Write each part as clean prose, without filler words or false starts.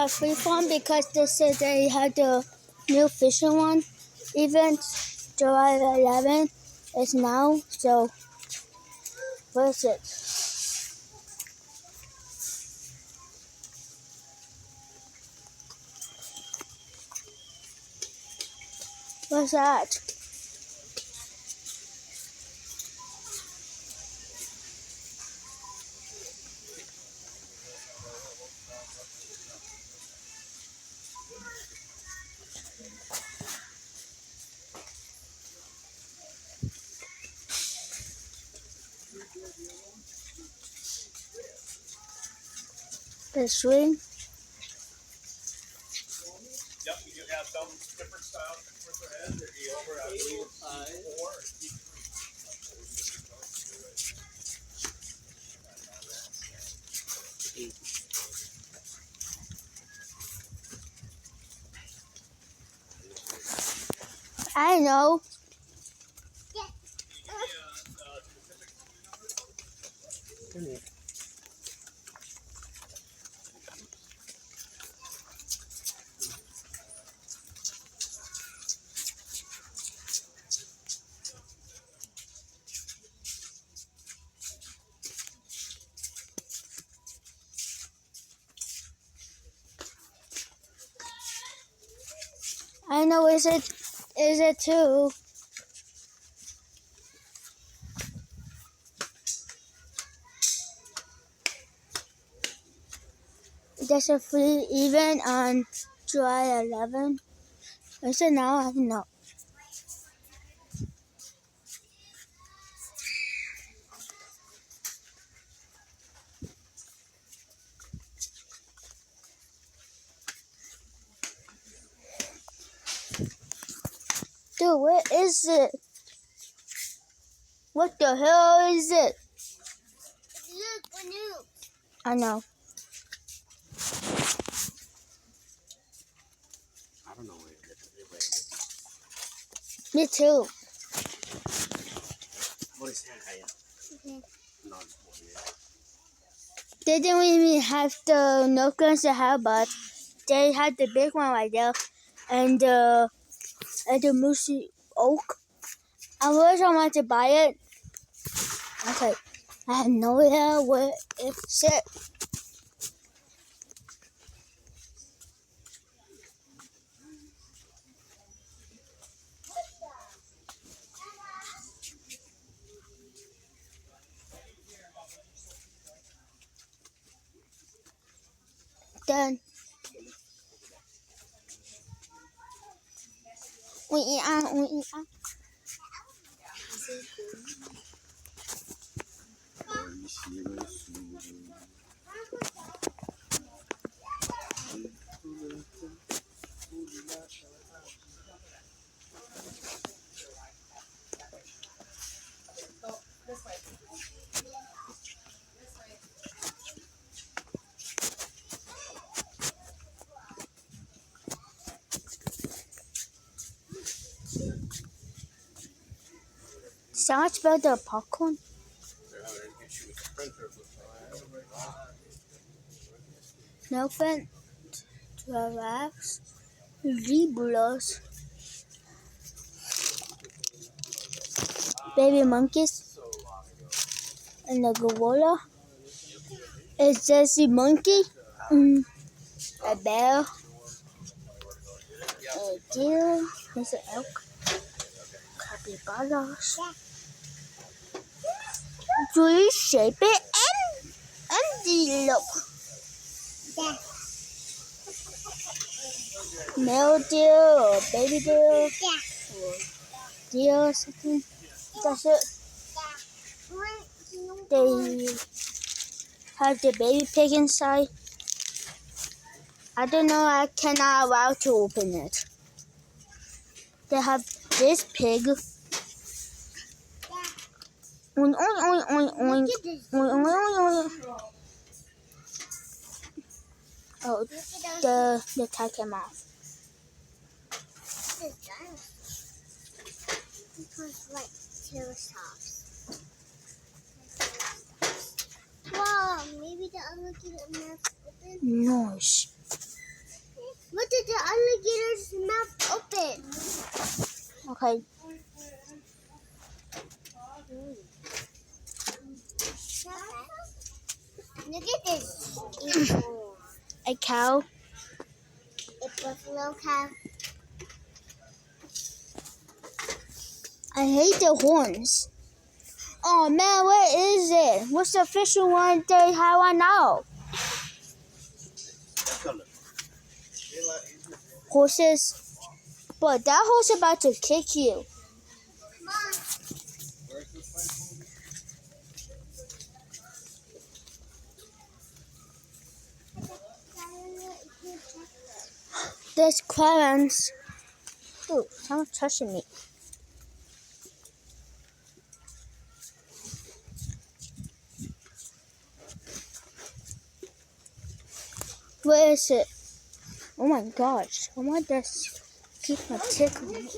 free farm because they said they had the new fishing one event July 11th is now. So what is it? What's that? The swing? Yep, you do have some different styles for their heads. They'd be over, I believe, 4. I know. I know. Is it 2? There's a free event on July 11th. Is it now? I don't know. Dude, where is it? What the hell is it? Look, a new. I know. I don't know where it is. Me too. What is that? Okay. Not They didn't even have the no guns to have, but they had the big one right there, and the Moosey Oak. I was wanted to buy it. Okay, I have no idea where it's at. Then we eat on. So much better popcorn. No offense to our racks. Zebras. Baby monkeys. And the gorilla. Is Jesse monkey? A bear. A deer. There's an elk. Capybaras. Do you shape it? And look. Yeah. Male deer or baby deer Yeah. or deer or something. That's it. They have the baby pig inside. I don't know. I cannot allow to open it. They have this pig. Oink, oink, oink, oink, oink, oink, oink, oink. Oh, the tag came off. Because like Triceratops. Wow, maybe the other kid must open. Nice. alligator's mouth open. Okay. Look at this. A cow. A buffalo cow. I hate the horns. Oh man, what is it? What's the official one they have right now? Horses. But that horse is about to kick you. Come on. There's Clarence. Ooh, someone's touching me. Where is it? Oh my gosh. I want this. Keep my tickling.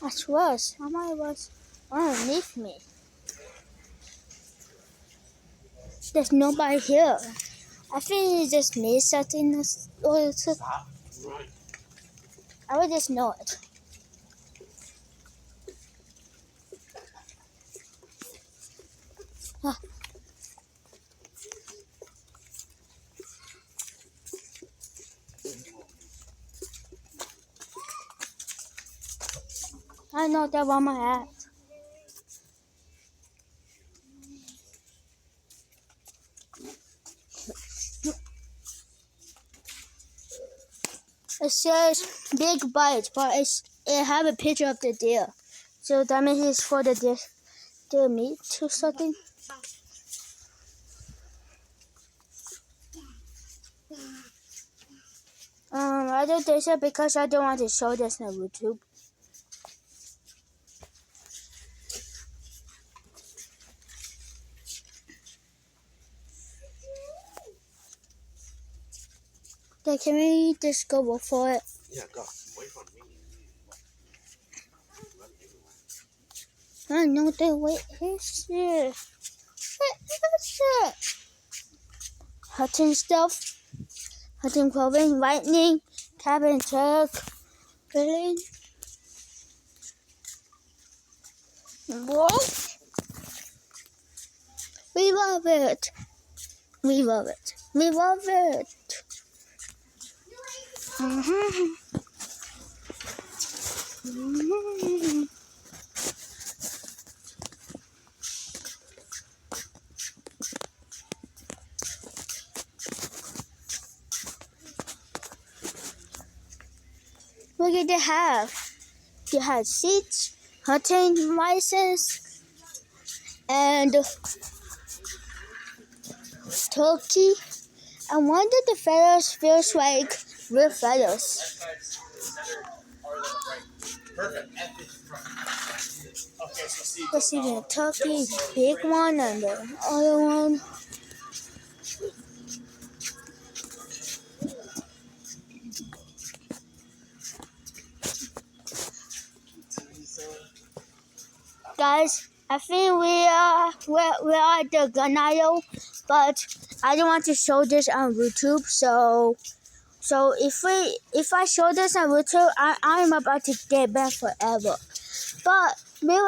That's worse. Somebody was underneath me. There's nobody here. I think he just made something or I would just know it. Ah. I know that on my hat. It says big bite, but it have a picture of the deer. So that means it's for the deer meat or something. I don't think so because I don't want to show this on YouTube. Then can we just go before it? Yeah, go. Wait for me. I know the way is it. What is it? Hunting stuff. Hunting clothing, lightning, cabin truck, grilling. What? We love it. We love it. We love it. What did they have? You had seats, hunting license, and turkey. I wonder the feathers feels like real feathers. Perfect. Okay, so see. Let's see the turkey, big one, and the other one. Guys, I think we're at the gun aisle, but I don't want to show this on YouTube. So if I show this on YouTube, I'm about to get banned forever. But we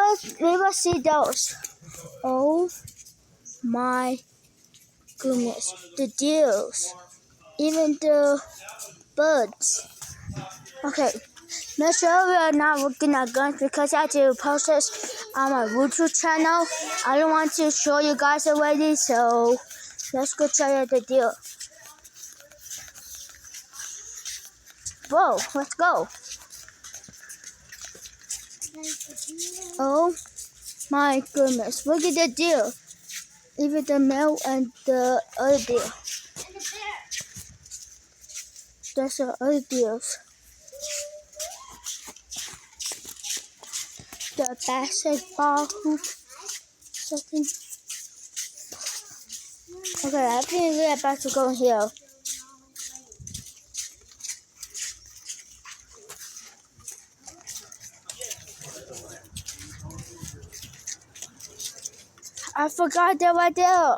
will see those. Oh my goodness, the deals, even the birds. Okay. Make sure we are not looking at guns because I have to post this on my YouTube channel. I don't want to show you guys already, so let's go try out the deal. Whoa, let's go. Oh my goodness, look at the deal. Even the male and the other deal. That's the other deals. The basketball hoop, something. Okay, I think we're about to go here. I forgot they were there.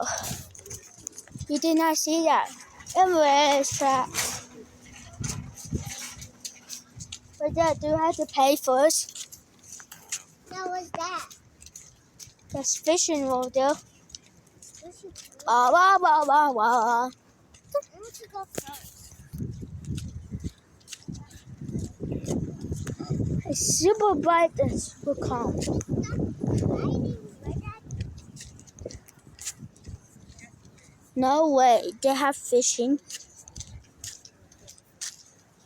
You did not see that. Everywhere is trash. But Dad, do you have to pay first? Now what's that? That's fishing rod there. What's your food? Wah, wah, wah, wah, wah. I want to go first. It's super bright and super calm. No way, they have fishing.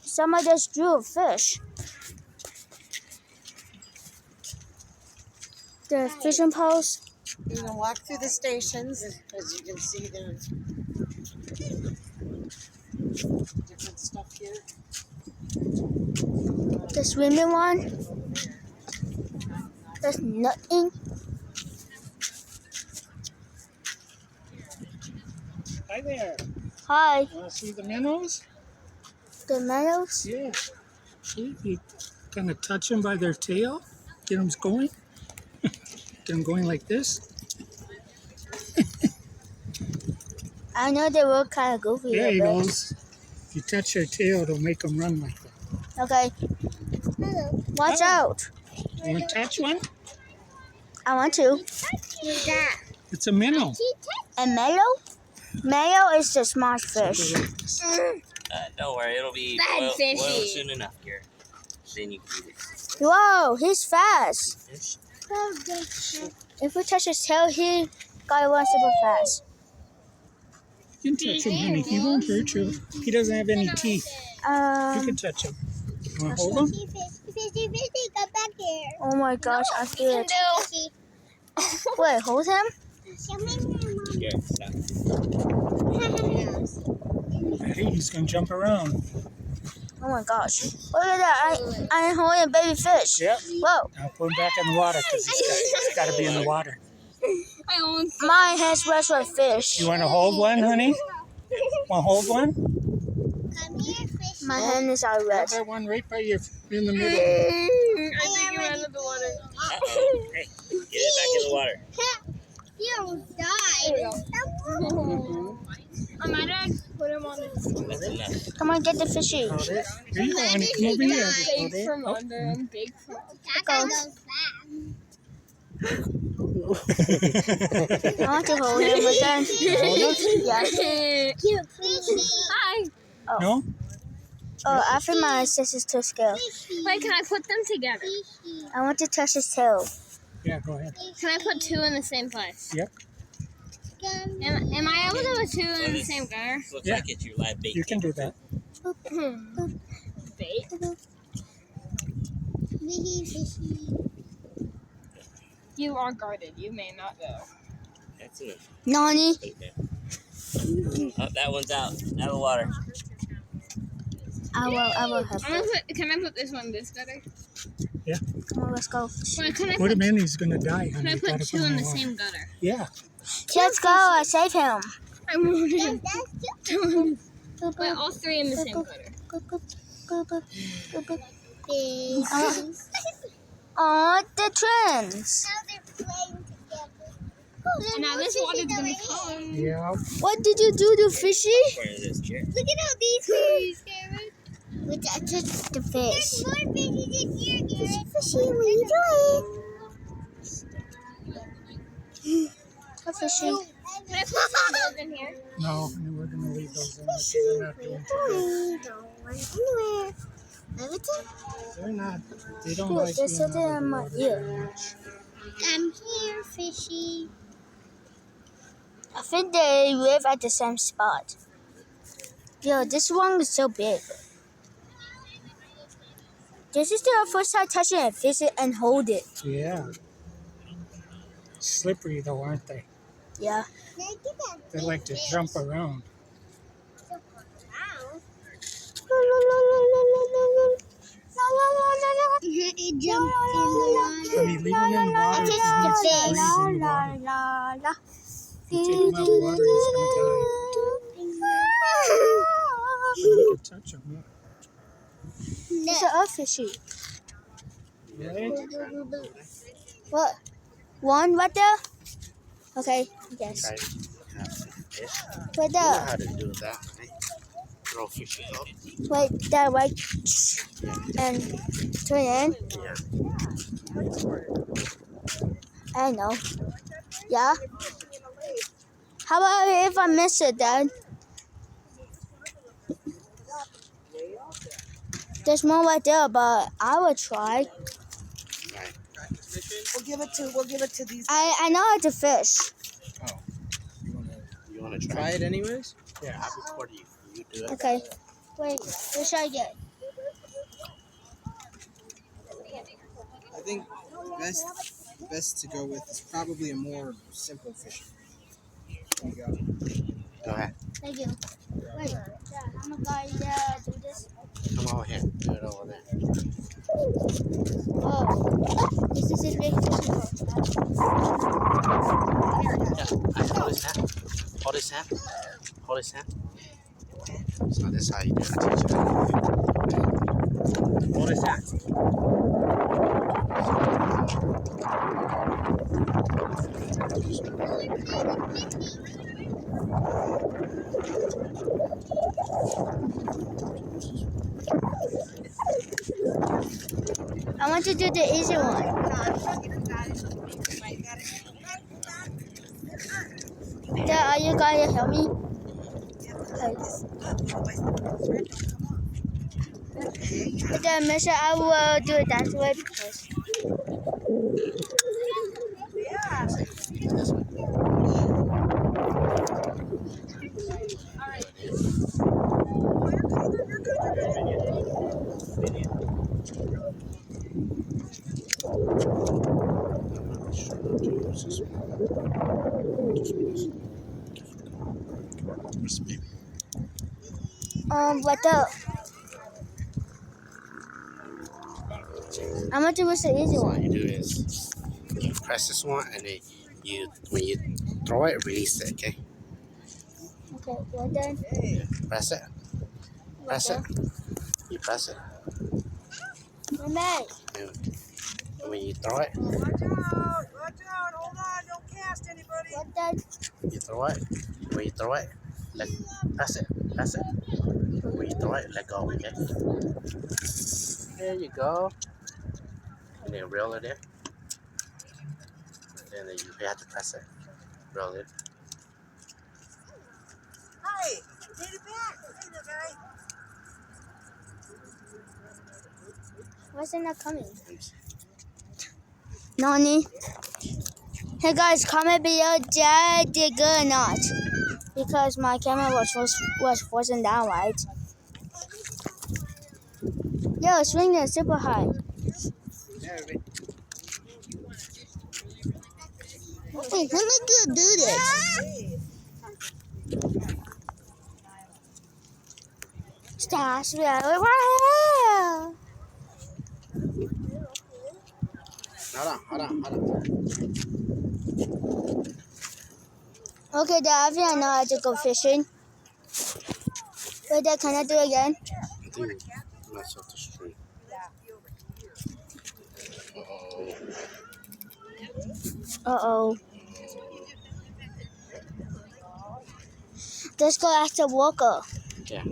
Someone just drew a fish. The fishing poles. We're gonna walk through the stations. As you can see, there's different stuff here. The swimming one. There's nothing. Hi there. Hi, Want to see the minnows? the meadows. Yeah. See, you kind of touch them by their tail, get them going. Get them going like this. I know they were kind of goofy. There a he bit. goes. If you touch their tail, it'll make them run like that. Okay, Hello. watch Oh. out. You want to touch one? I want to. Who's that? It's a minnow. And Mayo? Mayo is the smart fish. Don't worry, it'll be Bad boiled fishy. soon enough here. Then you can eat it. Whoa, he's fast. Fish. If we touch his tail, he got one super fast. You can touch him, honey. He won't hurt you. He doesn't have any teeth. You can touch him. You want to hold him? Fishy, come back here. Oh my gosh, I feel it. Fishy. Wait, hold him? Show me your Here, stop. Hey, he's going to jump around. Oh my gosh. Look at that. I'm holding a baby fish. Yep. Whoa. Now put him back in the water because he's got to be in the water. My hands rest for fish. You want to hold one, honey? Want to hold one? Come here, fishy. My hand is all red. Have that one right by you in the middle. I think you're out of the water. Uh-oh. Hey, get it back in the water. You died. I might have put him on the That's enough. Come on, get the fishy. Oh, there. Here you go, honey. Come over here. Oh, there. from under and big from that goes fast. I want to hold him again. Yes. Cute fishy. Hi. No? Oh, after my sister's to scale. Wait, can I put them together? I want to touch his tail. Yeah, go ahead. Can I put two in the same place? Yep. Am I able to put two in the same gutter? This looks Yeah. like it's your live bait. You can do that. Bait? You are guarded. You may not go. That's enough. Nani? Put it there. Oh, that one's out. Out of the water. I will help you. Can I put this one in this gutter? Come on, let's go. Wait, can I Put him in, he's going to die, Can honey. I You put gotta two him in the water. same gutter? Yeah. Let's go. Save him. I want it. Wait, all three in the same gutter. Oh, the twins. And now this water's gonna come. Yeah. What did you do to fishy? Where is this chair? Look at all these fishes, Garrett. We touched the fish. There's more fishes in here, Garrett. Fishy, what are you doing? What fishy? Can I put some of those in here? No, we're going to leave those in. They're not doing too Don't want anywhere. good. They're not. They don't Look, like they're being sitting out of in the my water ear. very much. I'm here, fishy. I think they live at the same spot. Yo, this one is so big. This is the first time touching a fish and hold it. Yeah. Slippery though, aren't they? Yeah. They like to jump around. It jumped in the water. Honey, leave them in the water. It's He just needs a to fish. breathe in the water. If you take him out of the water, he's going to die. You can touch him, yeah. It's a fishy. Right? What? One right there? Okay, yes. Right. fish. Wait You know there. how to do that, right? Throw fish out. Wait there, right? And turn in. Yeah. I know. Yeah. How about if I miss it, Dad? There's more right there, but I will try. Right. We'll give it to these. I know how to fish. You wanna try? Try it anyways. Yeah, I'll record you. You do it. Okay. Wait, what should I get? I think best to go with is probably a more simple fish. There you go. Go ahead. Thank you. Wait, Dad, I'm gonna do this. Come over here. Do it over there. Oh, this is a big fishing rod. Yeah. Hold his hand. Hold his hand. Hold his hand. So this is how you do it. I teach you how to do it. Hold his hand. I want to do the easy one. Dad, are you going to help me? Okay. Dad, Misha, I will do it that way because. What the? I'm going to do the easy So what one. you do is you press this one and then when you throw it, release it, okay? Okay, what then? Press it. Press it. You press it. Mama, And when you throw it, Watch out! Hold on! Don't cast anybody. what then? you throw it. When you throw it, press it. Press it. When you throw it, let go, okay? There you go. And then reel it in. And then you have to press it. Reel it. Hey, take it back. Hey, the guy. Why is it not coming? Nani? Hey guys, comment below Dad did good or not. Because my camera wasn't down right. Yo, swing it super high. Hey, let me go do this. Stash right here. Hold on. Okay, Dad, I think I know how to go fishing. Wait, Dad, can I do it again? I think you mess up the string. Uh-oh. Let's go ask the worker. Yeah.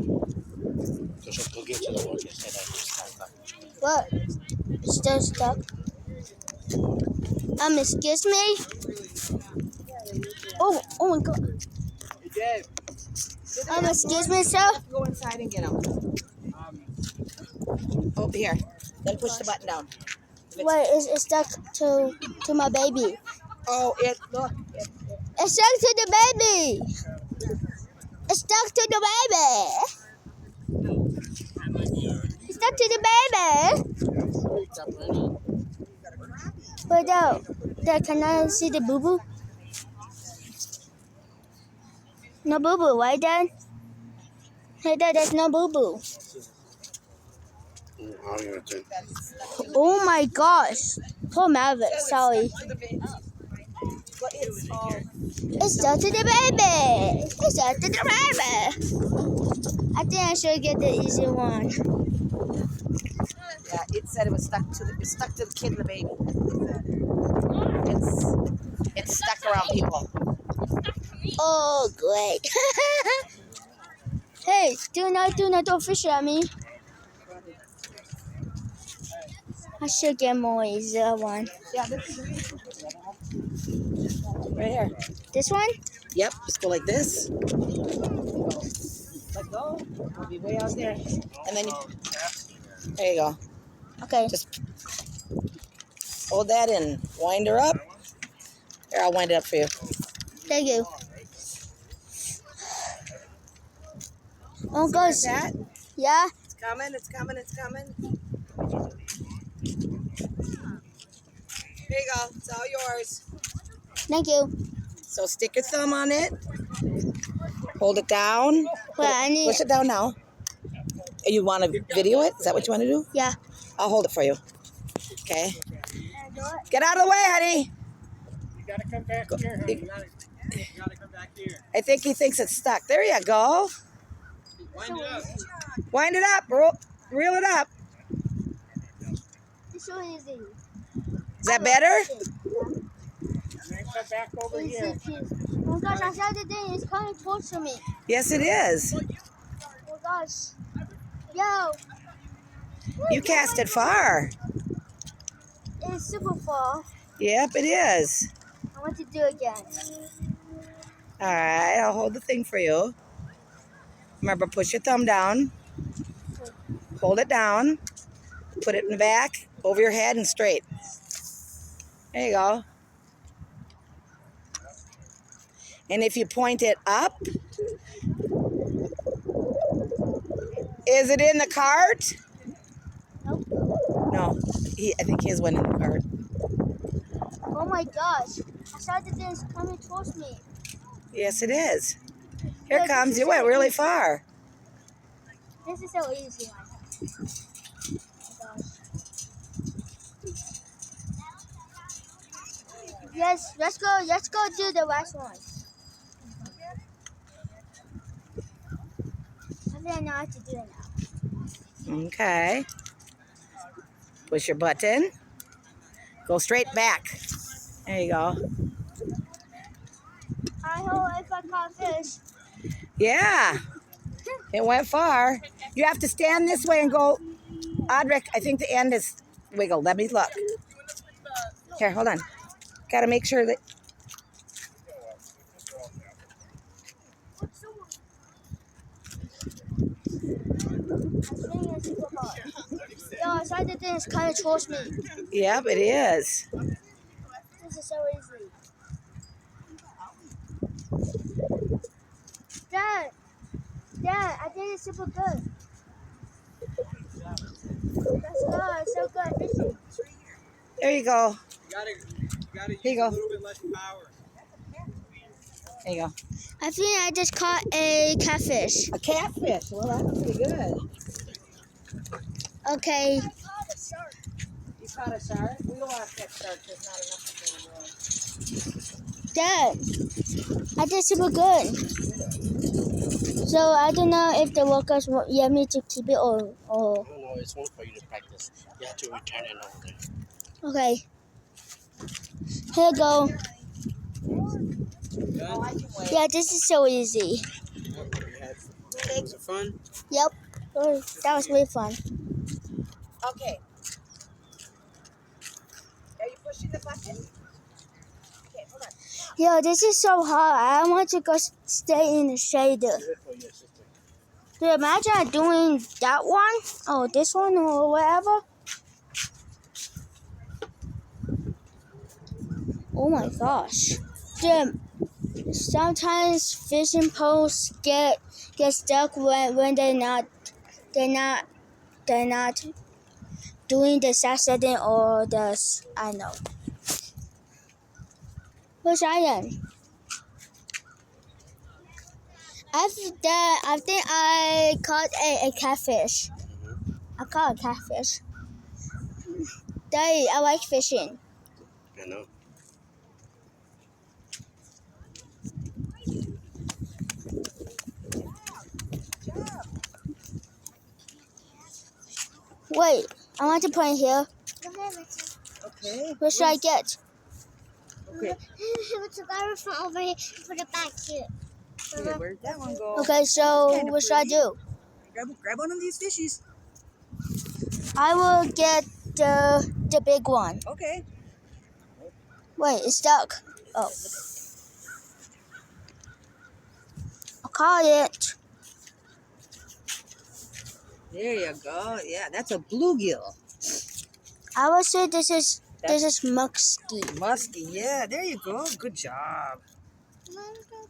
Just go get to the worker. Say that you're stuck. What? Still stuck? Excuse me? Oh my God. Hey, Dave. Excuse me, sir? Go inside and get him. Over here. Then push the button down. Wait, it's stuck to my baby. Oh, look. It's stuck to the baby. It's stuck to the baby. It's stuck to the baby. Wait, Dad, can I see the boo-boo? No boo-boo, right, Dad? Hey, Dad, there's no boo-boo. Oh my gosh. Poor Maverick, sorry. It's stuck to the baby. It's stuck to the baby. I think I should get the easy one. Yeah, it said it was stuck to the kid and the baby. It's stuck around people. Oh, great. Hey, do not throw fish at me. I should get more easier one. Yeah, this is right here. This one? Yep, just go like this. Let go. I'll be way out there. And then there you go. Okay. Just hold that and wind her up. Here, I'll wind it up for you. Thank you. Oh, gosh. That? Yeah? It's coming, it's coming, it's coming. Here you go. It's all yours. Thank you. So stick your thumb on it. Hold it down. Wait, I need... Push it down now. You want to video it? Is that what you want to do? Yeah. I'll hold it for you. Okay. Get out of the way, honey. You gotta come back here, honey. You gotta come back here. I think he thinks it's stuck. There you go. Wind it up. Wind it up. Reel it up. It's so easy. Is that better? And then come back over Easy here. peasy. Oh gosh, I saw the thing is coming close to me. Yes, it is. Oh gosh. Yo. You cast it far. It's super far. Yep, it is. I want to do it again. All right, I'll hold the thing for you. Remember, push your thumb down. Hold it down. Put it in the back, over your head, and straight. There you go. And if you point it up, is it in the cart? Nope. No, I think he has one in the cart. Oh my gosh. I saw the thing is coming towards me. Yes, it is. Here it comes. You went really far. This is so easy one. Oh gosh. Yes, let's go do the last one. I think I know how to do it now. Okay. Push your button. Go straight back. There you go. I hope if I caught fish. Yeah. It went far. You have to stand this way and go. Audric, I think the end is wiggled. Let me look. Here, hold on. Got to make sure that. I think it's super hard. Yo, I saw the thing is coming towards me. Yep, it is. This is so easy. Dad, I think it's super good. Let's go, it's so good fishing. There you go. You gotta Here you use go. a little bit less power. There you go. I think I just caught a catfish. A catfish. Well, that's pretty good. Okay. You caught a shark? We don't want to catch sharks. There's not enough of them. Dad, I did super good. So I don't know if the workers want me to keep it or. No, it's one for you to practice. You have to return it over there. Okay. Here you go. Yeah, this is so easy. Was it fun? Yep. Oh, that was really fun. Okay. Are you pushing the button? Okay, hold on. Yo, this is so hard. I want to go stay in the shade. Do it for your sister. Dude, imagine doing that one or this one or whatever. Oh my gosh. Dude, sometimes fishing poles get stuck when they're not doing the sack setting or the I know. Where's Ian? I think I caught a catfish. I caught a catfish. Daddy, I like fishing. I know. Wait, I want to put it here. Okay. What should I get? Okay. It's a styrofoam over here. Put it back here. Okay, where'd that one go? Okay, so Kinda what should I pretty. do? Grab one of these fishies. I will get the big one. Okay. Wait, it's stuck. Oh. I caught it. There you go. Yeah, that's a bluegill. I would say this is musky. Musky. Yeah, there you go. Good job.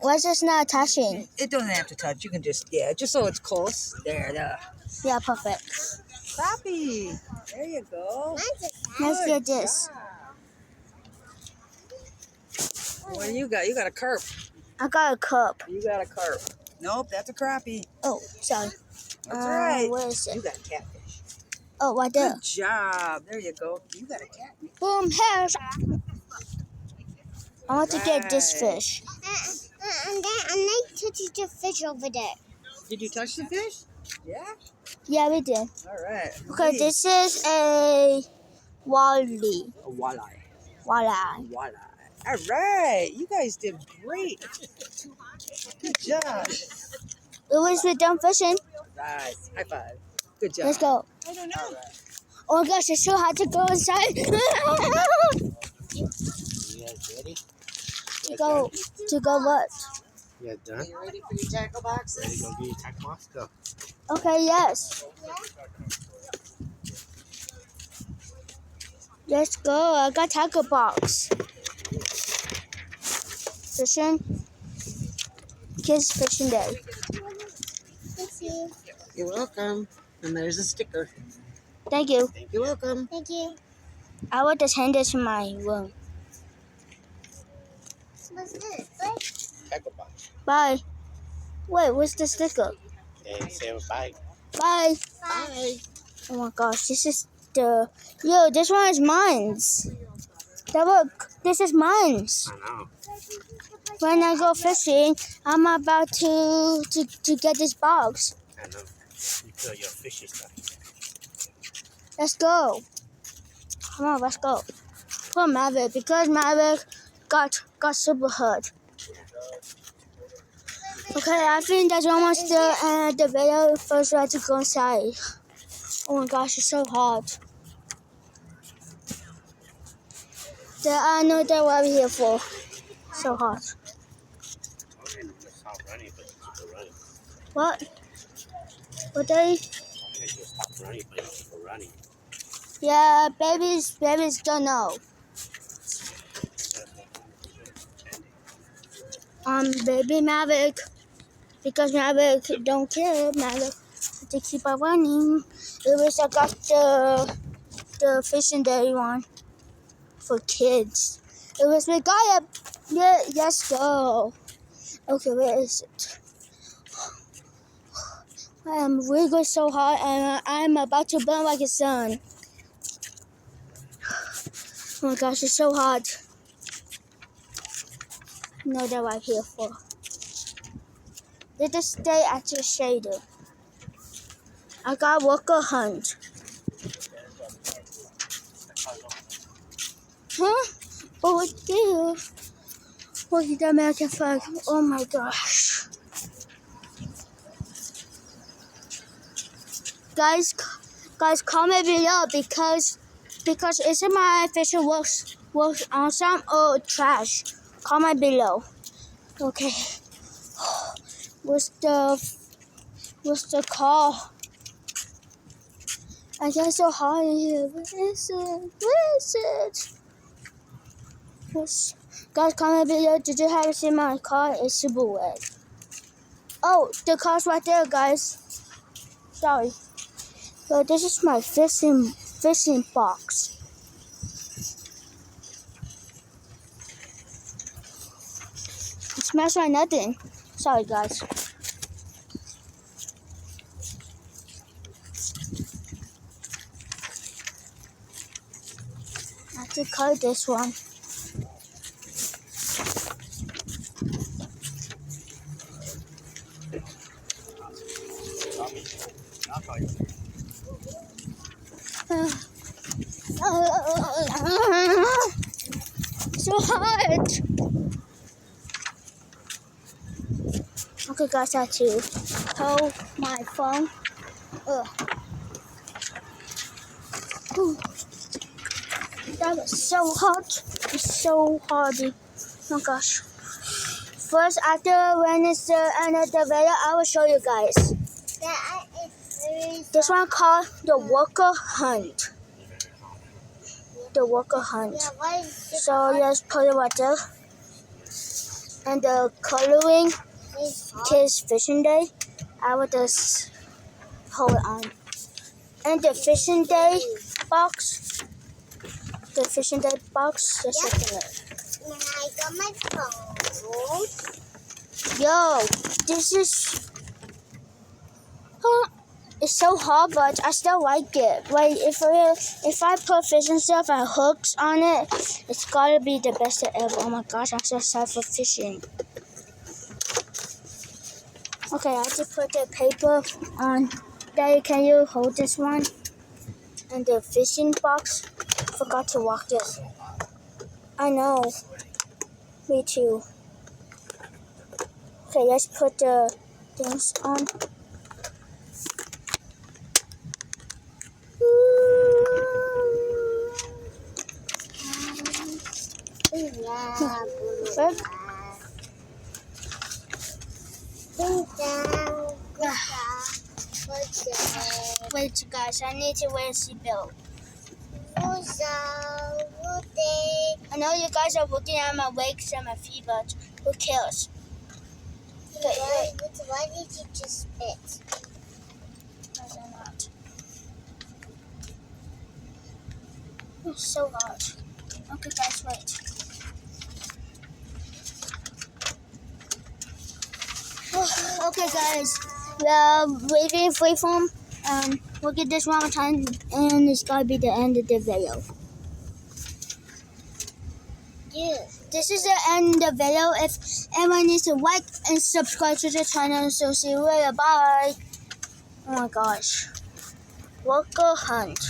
Why is this not attaching? It doesn't have to touch. You can just just so it's close. There. Yeah, perfect. Crappie. There you go. Let's get this. What do you got? You got a carp. I got a cup. You got a carp. Nope, that's a crappie. Oh, sorry. That's all right. Where is You it? got catfish. Oh, right there. Good job. There you go. You got a catfish. Boom, hash. I want to get this Right. fish. And I touched the fish over there. Did you touch the fish? Yeah. Yeah, we did. All right. Okay, Neat. this is a wally. A walleye. Walleye. Walleye. All right. You guys did great. Good job. It was we're done fishing. Nice. High five. Good job. Let's go. I don't know. Oh my gosh, it's so hard to go inside. You guys ready? to go what? You guys done? You ready for your tackle boxes? Ready to go get your tackle box? Go. Okay, yes. Let's go. I got tackle box. Fishing. Kids fishing day. You're welcome. And there's a sticker. Thank you. You're welcome. Thank you. I will just hand this in my room. What's this? Tackle box. Bye. Wait, what's the sticker? And say bye. Bye. Bye. Oh my gosh, this is the... Yo, this one is mine's. Look, this is mine's. I know. When I go fishing, I'm about to get this box. I know. You feel your fishy stuff. Let's go. Come on, let's go. For Maverick, because Maverick got super hurt. Okay, I think that's almost the video. First, we have to go inside. Oh my gosh, it's so hot. I know that what we're here for. So hot. Okay, let's stop running, but you keep running. What? What they? Okay, just stop running, but you keep running. Yeah, babies don't know. Baby Maverick, because Maverick don't care. Maverick have to keep on running. It was I got the fishing day one for kids. It was we got it. Yeah, let's go. Okay, where is it? I'm really so hot and I'm about to burn like a sun. Oh my gosh, it's so hot. You know that what I'm here for. Let us stay at the shade. I got worker hunt. Huh? Oh, dear. Look at the American flag. Oh my gosh. Guys, comment below because is it my fishing works awesome or trash? Comment below. Okay. What's the call? I get so hot in here. Where is it? Guys, comment below. Did you have seen my car? It's super wet. Oh, the car's right there, guys. Sorry. So this is my fishing box. It smells like nothing. Sorry, guys. I have to cut this one. So so hot. Okay, guys, I have to hold my phone. Ugh. Whew. That was so hot. It's so hardy. Oh gosh. First, after when it's the end of the video, I will show you guys. This one called the Worker Hunt. The Worker Hunt. So just put it right there. And the coloring is Fishing Day. I will just hold it on. And the Fishing Day box. The Fishing Day box. Just like that. When I got my phone. Yo, this is. It's so hard, but I still like it. Like if I put fishing stuff and hooks on it, it's gotta be the best ever. Oh my gosh, I'm so excited for fishing. Okay, I have to put the paper on. Daddy, can you hold this one? And the fishing box. Forgot to walk this. I know. Me too. Okay, let's put the things on. Good. Wait, guys, I need to wear a seatbelt. I know you guys are looking at my legs and my feet, but who cares? Why did you just spit? Because I'm not. It's so hot. Okay, guys, wait. Okay, guys, we are waiting freeform. We'll get this one more time, and it's gonna be the end of the video. Yeah. This is the end of the video. If everyone needs to like and subscribe to the channel, so see you later. Bye. Oh my gosh. Worker Hunt.